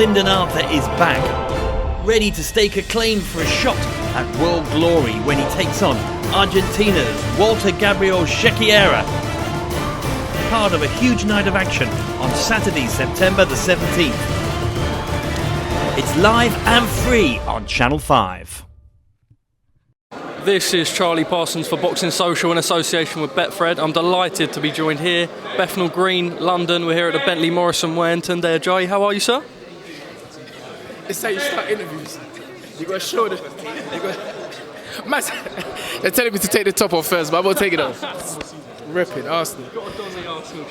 Lyndon Arthur is back, ready to stake a claim for a shot at world glory when he takes on Argentina's Walter Gabriel Shechiera. Part of a huge night of action on Saturday, September the 17th. It's live and free on Channel 5. This is Charlie Parsons for Boxing Social in association with Betfred. I'm delighted to be joined here, Bethnal Green, London. We're here at the Bentley Morrison weigh-in. Tunde Ajayi, how are you, sir? It's how you start interviews. You got to show them. Man, they're telling me to take the top off first, but I'm going to take it off. Ripping, Arsenal.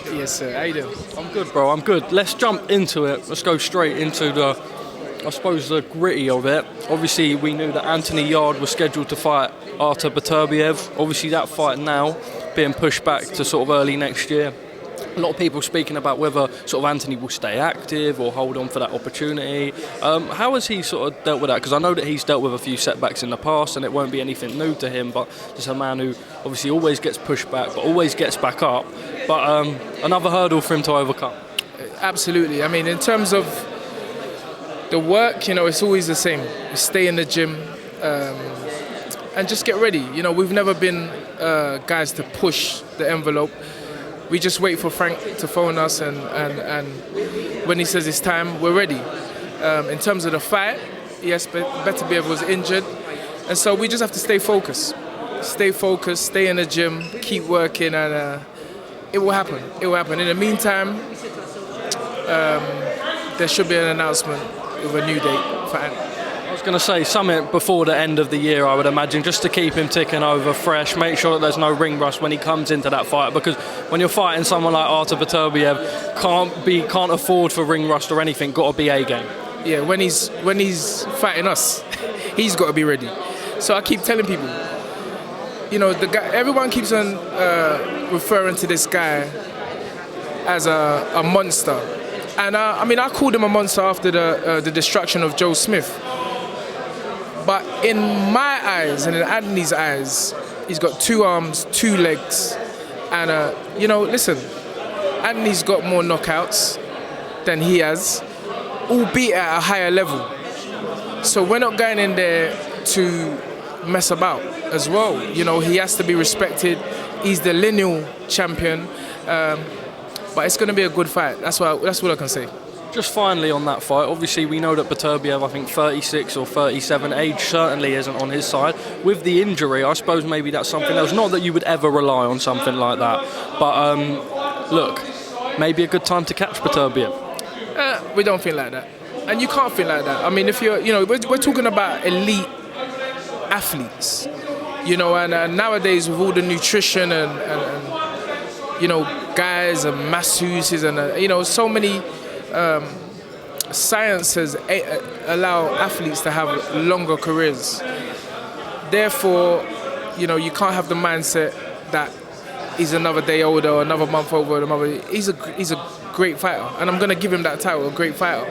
Yes, sir. How you doing? I'm good, bro. I'm good. Let's jump into it. Let's go straight into the gritty of it. Obviously, we knew that Anthony Yarde was scheduled to fight Artur Beterbiev. Obviously, that fight now being pushed back to sort of early next year. A lot of people speaking about whether sort of Anthony will stay active or hold on for that opportunity. How has he sort of dealt with that? Because I know that he's dealt with a few setbacks in the past and it won't be anything new to him, but just a man who obviously always gets pushed back but always gets back up. But another hurdle for him to overcome. Absolutely. I mean, in terms of the work, it's always the same. You stay in the gym and just get ready. We've never been guys to push the envelope. We just wait for Frank to phone us, and when he says it's time, we're ready. In terms of the fight, yes, Beterbiev was injured, and so we just have to stay focused, stay in the gym, keep working, and it will happen. It will happen. In the meantime, there should be an announcement with a new date for Anthony. I was going to say something before the end of the year, I would imagine, just to keep him ticking over fresh, make sure that there's no ring rust when he comes into that fight, because when you're fighting someone like Artur Beterbiev, can't afford for ring rust or anything, got to be A game. Yeah, when he's fighting us, he's got to be ready. So I keep telling people, the guy, everyone keeps on referring to this guy as a monster. And I called him a monster after the destruction of Joe Smith. But in my eyes and in Anthony's eyes, he's got 2 arms, 2 legs. And, listen, Anthony's got more knockouts than he has, albeit at a higher level. So we're not going in there to mess about as well. He has to be respected. He's the lineal champion. But it's going to be a good fight. That's what I can say. Just finally on that fight, obviously we know that Beterbiev, I think 36 or 37, age certainly isn't on his side. With the injury, I suppose maybe that's something else. Not that you would ever rely on something like that, but look, maybe a good time to catch Beterbiev. We don't feel like that, and you can't feel like that. I mean, if you're, we're talking about elite athletes, and nowadays with all the nutrition and guys and masseuses and so many sciences allow athletes to have longer careers. Therefore, you can't have the mindset that he's another day older or another month older. He's a great fighter, and I'm going to give him that title, a great fighter.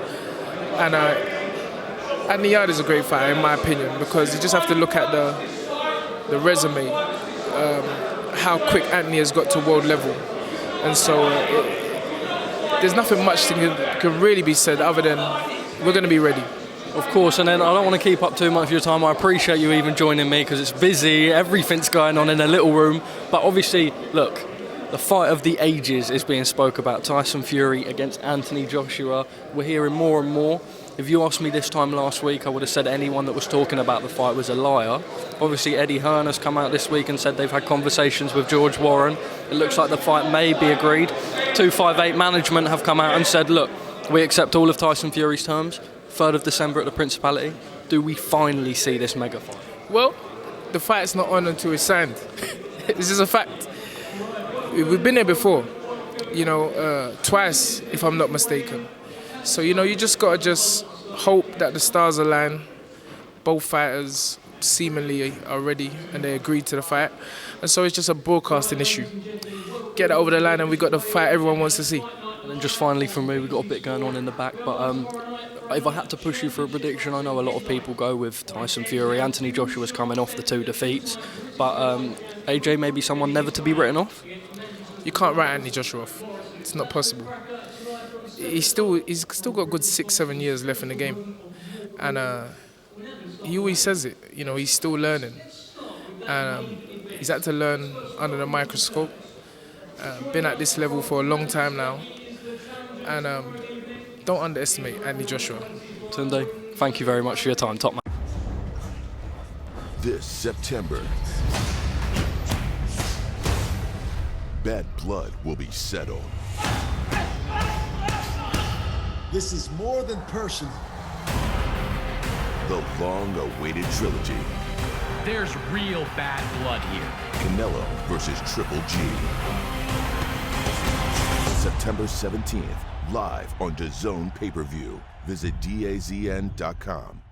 And Anthony Yarde is a great fighter in my opinion, because you just have to look at the resume, how quick Anthony has got to world level. And so there's nothing much that can really be said other than we're going to be ready. Of course, and then I don't want to keep up too much of your time. I appreciate you even joining me because it's busy, everything's going on in a little room. But obviously, look, the fight of the ages is being spoke about. Tyson Fury against Anthony Joshua. We're hearing more and more. If you asked me this time last week, I would have said anyone that was talking about the fight was a liar. Obviously, Eddie Hearn has come out this week and said they've had conversations with George Warren. It looks like the fight may be agreed. 258 management have come out and said, look, we accept all of Tyson Fury's terms. 3rd of December at the Principality. Do we finally see this mega fight? Well, the fight's not on until it's signed. This is a fact. We've been here before, twice, if I'm not mistaken. So, you just got to hope that the stars align. Both fighters seemingly are ready and they agreed to the fight. And so it's just a broadcasting issue. Get it over the line and we got the fight everyone wants to see. And then just finally from me, we've got a bit going on in the back, but if I had to push you for a prediction, I know a lot of people go with Tyson Fury. Anthony Joshua's coming off the 2 defeats, but AJ may be someone never to be written off? You can't write Anthony Joshua off. It's not possible. he's still got a good 6-7 years left in the game, and he always says it. You know, he's still learning, and he's had to learn under the microscope. Been at this level for a long time now, and don't underestimate Anthony Joshua. Tunde, thank you very much for your time, top man. This September, bad blood will be settled. This is more than personal. The long-awaited trilogy. There's real bad blood here. Canelo versus Triple G. September 17th, live on DAZN pay-per-view. Visit DAZN.com.